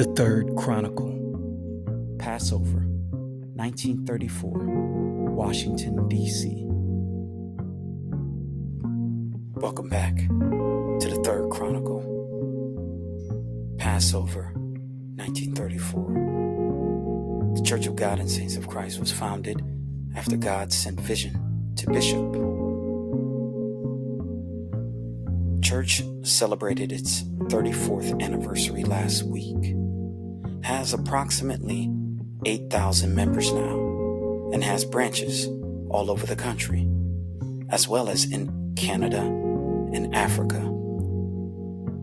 The Third Chronicle, Passover, 1934, Washington, D.C. Welcome back to the Third Chronicle, Passover, 1934. The Church of God and Saints of Christ was founded after God sent vision to Bishop. Church celebrated its 34th anniversary last week, has approximately 8,000 members now, and has branches all over the country, as well as in Canada and Africa.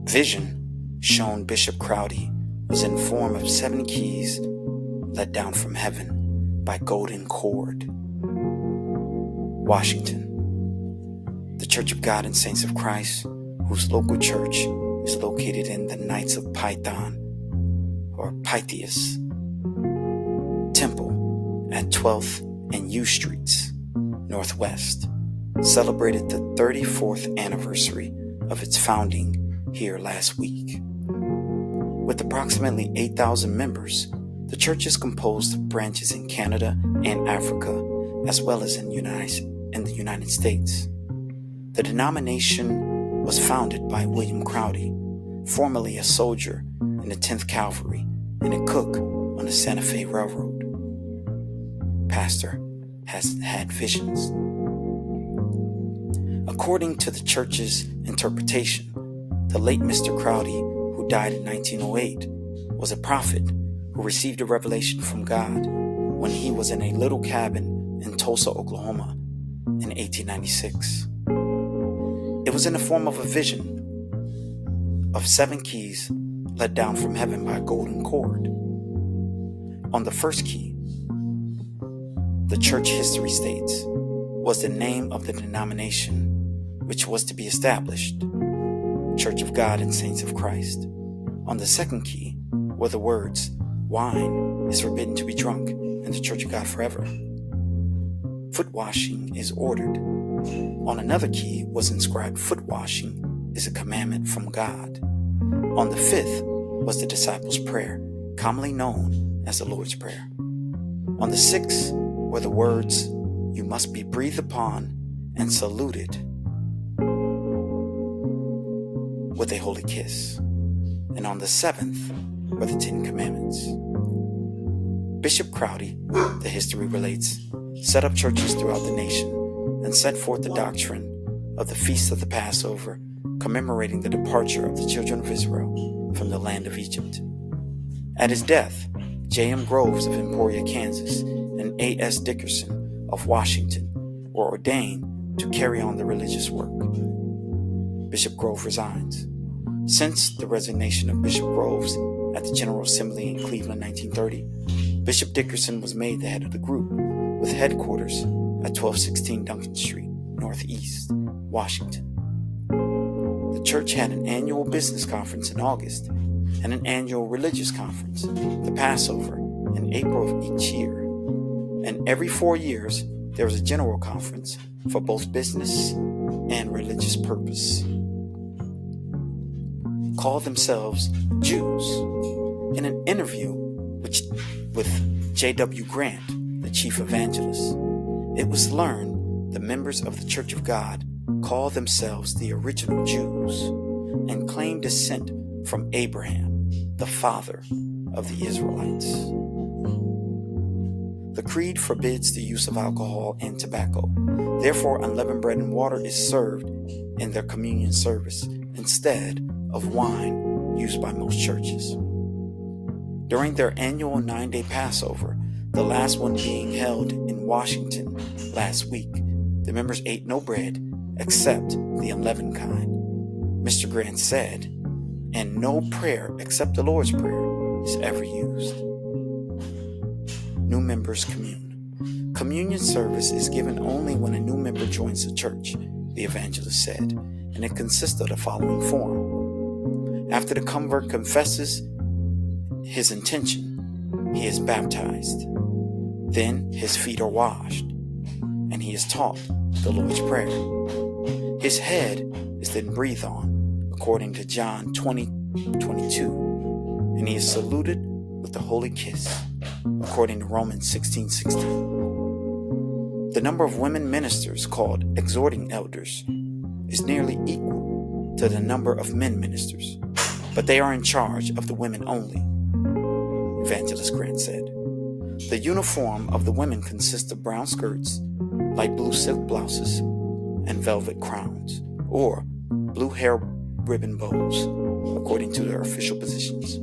Vision shown Bishop Crowdy was in form of 7 keys let down from heaven by golden cord. Washington. The Church of God and Saints of Christ, whose local church is located in the Knights of Python, or Pythias Temple at 12th and U Streets, Northwest, celebrated the 34th anniversary of its founding here last week. With approximately 8,000 members, the church is composed of branches in Canada and Africa, as well as in the United States. The denomination was founded by Bishop Crowdy, formerly a soldier in the 10th Cavalry and a cook on the Santa Fe Railroad. Pastor has had visions. According to the church's interpretation, the late Mr. Crowdy, who died in 1908, was a prophet who received a revelation from God when he was in a little cabin in Tulsa, Oklahoma in 1896. It was in the form of a vision of 7 keys let down from heaven by a golden cord. On the first key, the church history states, was the name of the denomination which was to be established, Church of God and Saints of Christ. On the second key were the words, wine is forbidden to be drunk in the Church of God forever. Foot washing is ordered. On another key was inscribed, foot washing is a commandment from God. On the 5th was the disciples' prayer, commonly known as the Lord's Prayer. On the 6th were the words, you must be breathed upon and saluted with a holy kiss. And on the 7th were the 10 Commandments. Bishop Crowdy, the history relates, set up churches throughout the nation and set forth the doctrine of the Feast of the Passover, commemorating the departure of the children of Israel from the land of Egypt. At his death, J.M. Groves of Emporia, Kansas, and A.S. Dickerson of Washington were ordained to carry on the religious work. Bishop Grove resigns. Since the resignation of Bishop Groves at the General Assembly in Cleveland 1930, Bishop Dickerson was made the head of the group, with headquarters at 1216 Duncan Street, Northeast, Washington. The church had an annual business conference in August and an annual religious conference, the Passover, in April of each year. And every 4 years, there was a general conference for both business and religious purpose. Called themselves Jews. In an interview with J.W. Grant, the chief evangelist, it was learned the members of the Church of God call themselves the original Jews and claim descent from Abraham, the father of the Israelites. The creed forbids the use of alcohol and tobacco. Therefore, unleavened bread and water is served in their communion service instead of wine used by most churches. During their annual 9-day Passover, the last one being held in Washington last week, the members ate no bread except the unleavened kind. Mr. Grant said, and no prayer except the Lord's Prayer is ever used. New members commune. Communion service is given only when a new member joins the church, the evangelist said, and it consists of the following form. After the convert confesses his intention, he is baptized. Then his feet are washed, and he is taught the Lord's Prayer. His head is then breathed on, according to John 20:22, and he is saluted with the holy kiss, according to Romans 16:16. The number of women ministers, called exhorting elders, is nearly equal to the number of men ministers, but they are in charge of the women only, Evangelist Grant said. The uniform of the women consists of brown skirts, light blue silk blouses, and velvet crowns, or blue hair ribbon bows, according to their official positions.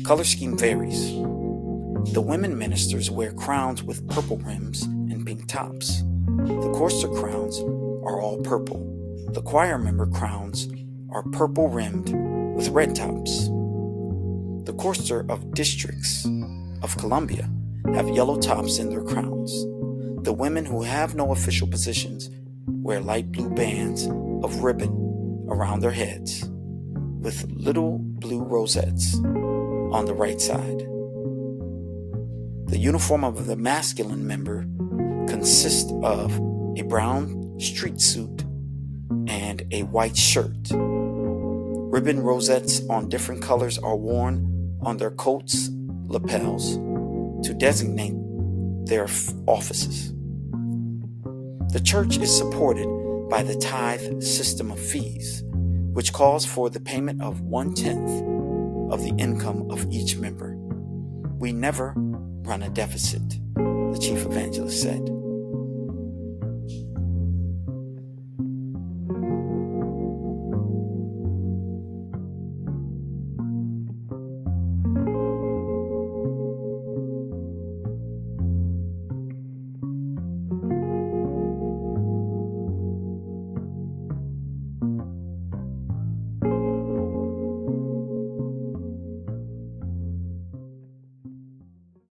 Color scheme varies. The women ministers wear crowns with purple rims and pink tops. The chorister crowns are all purple. The choir member crowns are purple rimmed with red tops. The chorister of districts of Columbia have yellow tops in their crowns. The women who have no official positions wear light blue bands of ribbon around their heads with little blue rosettes on the right side. The uniform of the masculine member consists of a brown street suit and a white shirt. Ribbon rosettes on different colors are worn on their coats' lapels to designate their offices. The church is supported by the tithe system of fees, which calls for the payment of 1/10 of the income of each member. We never run a deficit, the chief evangelist said.